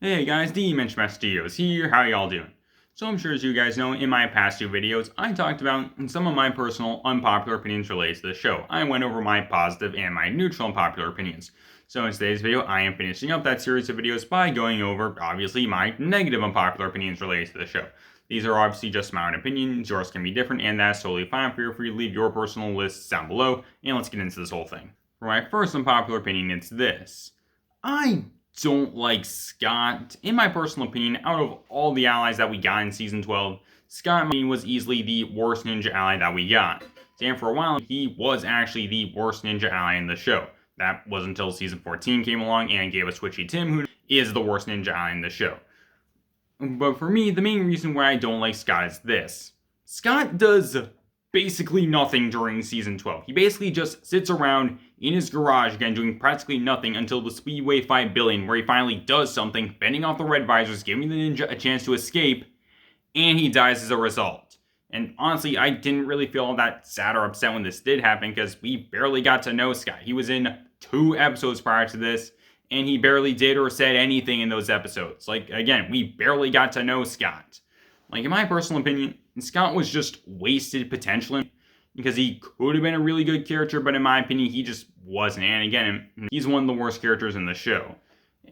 Hey guys, the Ninjago Studios here, how y'all doing? So I'm sure as you guys know, in my past two videos, I talked about some of my personal unpopular opinions related to the show. I went over my positive and my neutral unpopular opinions. So in today's video, I am finishing up that series of videos by going over, obviously, my negative unpopular opinions related to the show. These are obviously just my own opinions, yours can be different, and that's totally fine. Feel free to leave your personal lists down below, and let's get into this whole thing. For my first unpopular opinion, it's this. I don't like Scott. In my personal opinion, out of all the allies that we got in Season 12, Scott was easily the worst ninja ally that we got. And for a while, he was actually the worst ninja ally in the show. That was until Season 14 came along and gave us Twitchy Tim, who is the worst ninja ally in the show. But for me, the main reason why I don't like Scott is this. Scott does basically nothing during Season 12. He basically just sits around in his garage again doing practically nothing until the Speedway 5 billion, where he finally does something, fending off the red visors, giving the ninja a chance to escape, and he dies as a result. And honestly, I didn't really feel all that sad or upset when this did happen, because we barely got to know Scott. He was in 2 episodes prior to this, and he barely did or said anything in those episodes. Like, again, we barely got to know Scott. Like, in my personal opinion, Scott was just wasted potential because he could have been a really good character, but in my opinion, he just wasn't. And again, he's one of the worst characters in the show.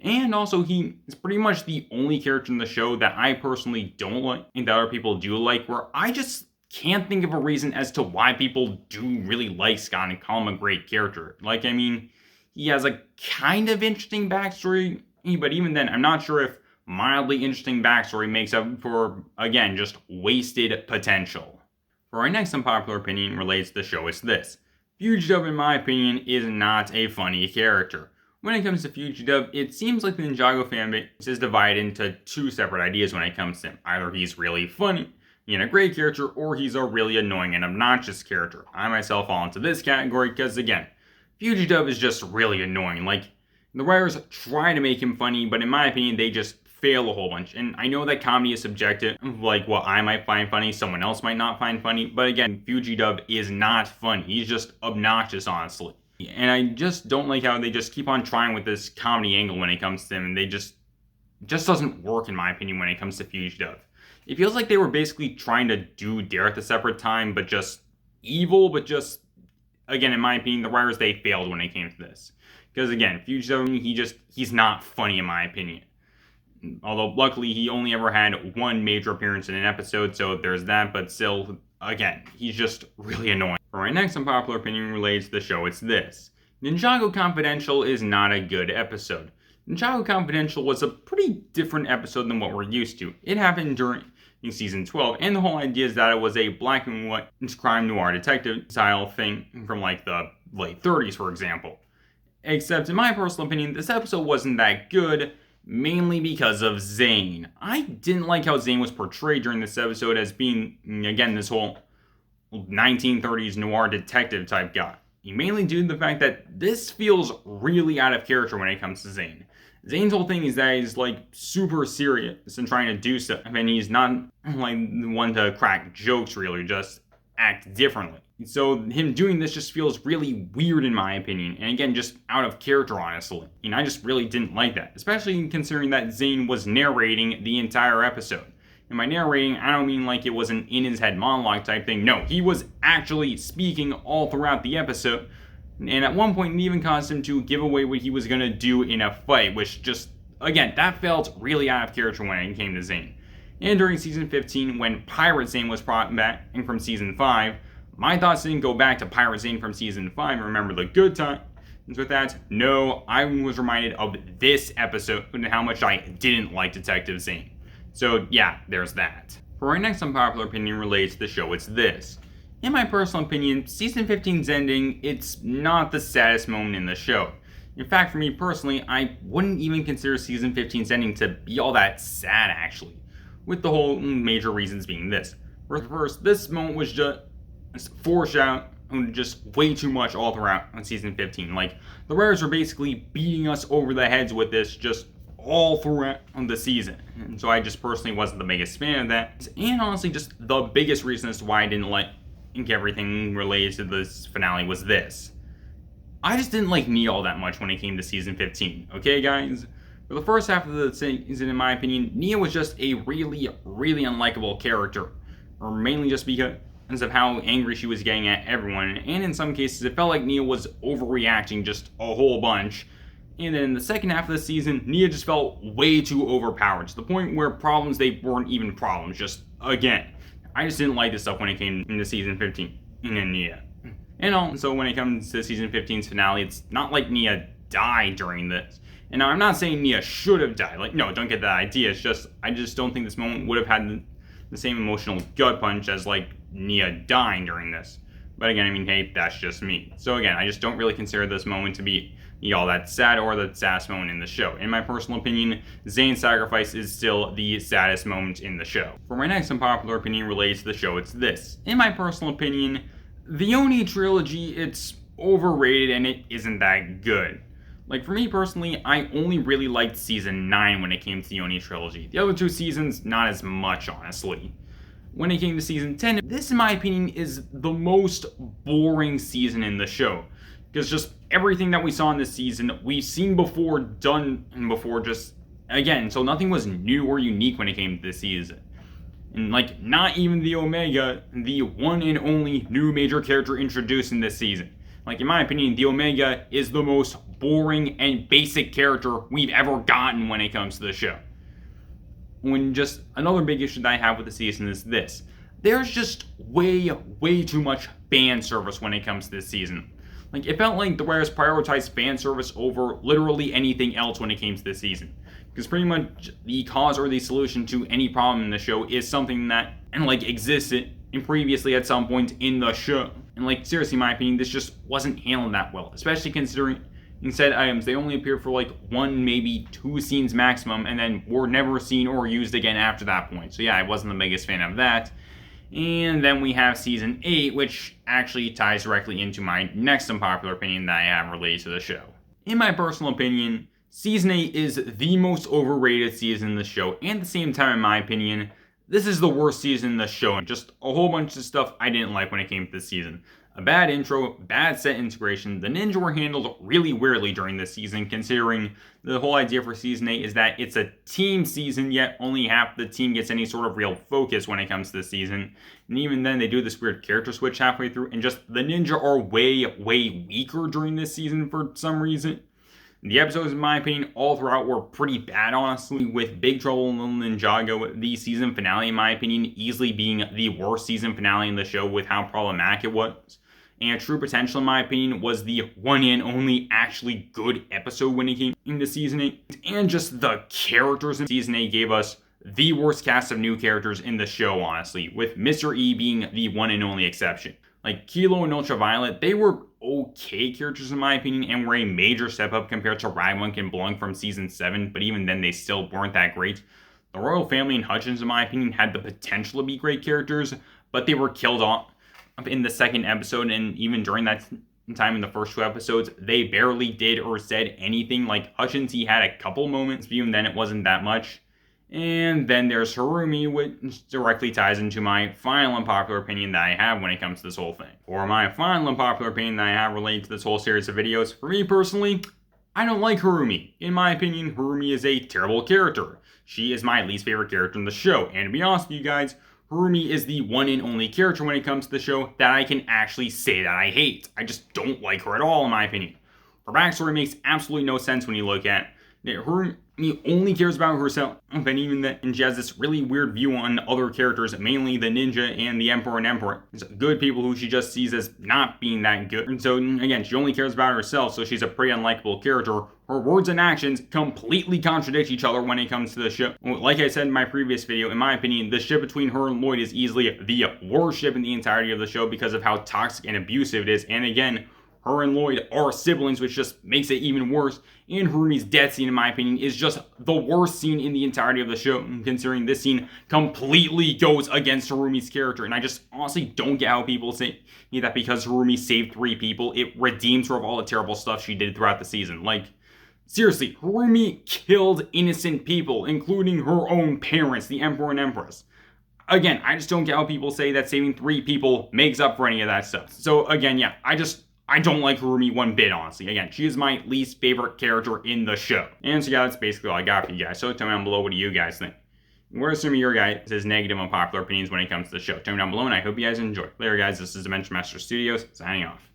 And also, he is pretty much the only character in the show that I personally don't like and that other people do like, where I just can't think of a reason as to why people do really like Scott and call him a great character. Like, I mean, he has a kind of interesting backstory, but even then, I'm not sure if mildly interesting backstory makes up for, again, just wasted potential. For our next unpopular opinion relates to the show is this. Fugitive, in my opinion, is not a funny character. When it comes to Fugitive, it seems like the Ninjago fanbase is divided into 2 separate ideas when it comes to him. Either he's really funny and a great character, or he's a really annoying and obnoxious character. I myself fall into this category because, again, Fugitive is just really annoying. Like, the writers try to make him funny, but in my opinion, they just fail a whole bunch. And I know that comedy is subjective, like what I might find funny, someone else might not find funny, but again, Fugitive is not funny. He's just obnoxious, honestly. And I just don't like how they just keep on trying with this comedy angle when it comes to him, and they just doesn't work, in my opinion, when it comes to Fugitive. It feels like they were basically trying to do Dare at the Separate Time, but just evil, but just, again, in my opinion, the writers, they failed when it came to this. Because again, Fugitive, he's not funny, in my opinion. Although, luckily, he only ever had 1 major appearance in an episode, so there's that, but still, again, he's just really annoying. For my next unpopular opinion related to the show, it's this. Ninjago Confidential is not a good episode. Ninjago Confidential was a pretty different episode than what we're used to. It happened during Season 12, and the whole idea is that it was a black and white crime noir detective style thing from like the late 30s, for example. Except, in my personal opinion, this episode wasn't that good, mainly because of Zane. I didn't like how Zane was portrayed during this episode as being, again, this whole 1930s noir detective type guy. Mainly due to the fact that this feels really out of character when it comes to Zane. Zane's whole thing is that he's like super serious and trying to do stuff, and he's not like the one to crack jokes really, just act differently. So him doing this just feels really weird in my opinion, and again, just out of character, honestly. And I just really didn't like that, especially considering that Zane was narrating the entire episode. And by narrating, I don't mean like it was an in-his-head monologue type thing. No, he was actually speaking all throughout the episode, and at one point it even caused him to give away what he was going to do in a fight, which just, again, that felt really out of character when it came to Zane. And during Season 15, when Pirate Zane was brought back from Season 5, my thoughts didn't go back to Pirate Zane from Season 5 and remember the good times with that. No, I was reminded of this episode and how much I didn't like Detective Zane. So yeah, there's that. For our next unpopular opinion related to the show, it's this. In my personal opinion, Season 15's ending, it's not the saddest moment in the show. In fact, for me personally, I wouldn't even consider Season 15's ending to be all that sad, actually. With the whole major reasons being this. First, this moment was just foreshadowed just way too much all throughout on Season 15. Like, the writers were basically beating us over the heads with this just all throughout the season. And so I just personally wasn't the biggest fan of that. And honestly, just the biggest reason as to why I didn't like everything related to this finale was this. I just didn't like Neil all that much when it came to Season 15, okay guys? For the first half of the season, in my opinion, Nia was just a really, really unlikable character, or mainly just because of how angry she was getting at everyone, and in some cases it felt like Nia was overreacting just a whole bunch. And then in the second half of the season, Nia just felt way too overpowered, to the point where problems, they weren't even problems, just again. I just didn't like this stuff when it came into season 15 in Nia. And also when it comes to season 15's finale, it's not like Nia died during this. And now I'm not saying Nia should have died, like, no, don't get that idea, it's just, I just don't think this moment would have had the same emotional gut punch as, like, Nia dying during this. But again, I mean, hey, that's just me. So again, I just don't really consider this moment to be all that sad or the saddest moment in the show. In my personal opinion, Zayn's sacrifice is still the saddest moment in the show. For my next unpopular opinion related to the show, it's this. In my personal opinion, the Oni trilogy, it's overrated and it isn't that good. Like, for me personally, I only really liked season 9 when it came to the Oni trilogy. The other two seasons, not as much, honestly. When it came to season 10, this, in my opinion, is the most boring season in the show. Because just everything that we saw in this season, we've seen before, done before, just, again, so nothing was new or unique when it came to this season. And, like, not even the Omega, the one and only new major character introduced in this season. Like, in my opinion, the Omega is the most boring and basic character we've ever gotten when it comes to the show. When just another big issue that I have with the season is this. There's just way too much fan service when it comes to this season. Like, it felt like the writers prioritized fan service over literally anything else when it came to this season. Because pretty much the cause or the solution to any problem in the show is something that, and like, existed and previously at some point in the show. And like, seriously, in my opinion, this just wasn't handled that well. Especially considering in said items, they only appeared for like 1, maybe 2 scenes maximum, and then were never seen or used again after that point. So yeah, I wasn't the biggest fan of that. And then we have season 8, which actually ties directly into my next unpopular opinion that I have related to the show. In my personal opinion, season 8 is the most overrated season in the show, and at the same time, in my opinion, this is the worst season in the show, and just a whole bunch of stuff I didn't like when it came to this season. A bad intro, bad set integration, the ninja were handled really weirdly during this season, considering the whole idea for season 8 is that it's a team season, yet only half the team gets any sort of real focus when it comes to this season. And even then, they do this weird character switch halfway through, and just the ninja are way weaker during this season for some reason. The episodes, in my opinion, all throughout were pretty bad, honestly, with Big Trouble in Little Ninjago, the season finale, in my opinion, easily being the worst season finale in the show with how problematic it was. And True Potential, in my opinion, was the one and only actually good episode when it came into season 8. And just the characters in season 8 gave us the worst cast of new characters in the show, honestly, with Mr. E being the one and only exception. Like, Kilo and Ultraviolet, they were okay characters in my opinion, and were a major step up compared to Ragmonk and Blunk from season 7, but even then they still weren't that great. The Royal Family and Hutchins, in my opinion, had the potential to be great characters, but they were killed off in the second episode, and even during that time in the first 2 episodes, they barely did or said anything. Like, Hutchins, he had a couple moments, but even then it wasn't that much. And then there's Harumi, which directly ties into my final unpopular opinion that I have when it comes to this whole thing. For my final unpopular opinion that I have related to this whole series of videos, for me personally, I don't like Harumi. In my opinion, Harumi is a terrible character. She is my least favorite character in the show, and to be honest with you guys, Harumi is the one and only character when it comes to the show that I can actually say that I hate. I just don't like her at all, in my opinion. Her backstory makes absolutely no sense when you look at it. Harumi only cares about herself, and even that, and she has this really weird view on other characters, mainly the ninja and the Emperor and Emperor. It's good people who she just sees as not being that good. And so, again, she only cares about herself, so she's a pretty unlikable character. Her words and actions completely contradict each other when it comes to the ship. Like I said in my previous video, in my opinion, the ship between her and Lloyd is easily the worst ship in the entirety of the show because of how toxic and abusive it is. And again, her and Lloyd are siblings, which just makes it even worse. And Harumi's death scene, in my opinion, is just the worst scene in the entirety of the show, considering this scene completely goes against Harumi's character. And I just honestly don't get how people say that because Harumi saved 3 people, it redeems her of all the terrible stuff she did throughout the season. Like, seriously, Harumi killed innocent people, including her own parents, the Emperor and Empress. Again, I just don't get how people say that saving 3 people makes up for any of that stuff. So again, yeah, I I don't like Harumi one bit, honestly. Again, she is my least favorite character in the show. And so yeah, that's basically all I got for you guys. So tell me down below, what do you guys think? What are some of your guys' negative and unpopular opinions when it comes to the show? Tell me down below, and I hope you guys enjoy. Later, guys, this is Dimension Master Studios, signing off.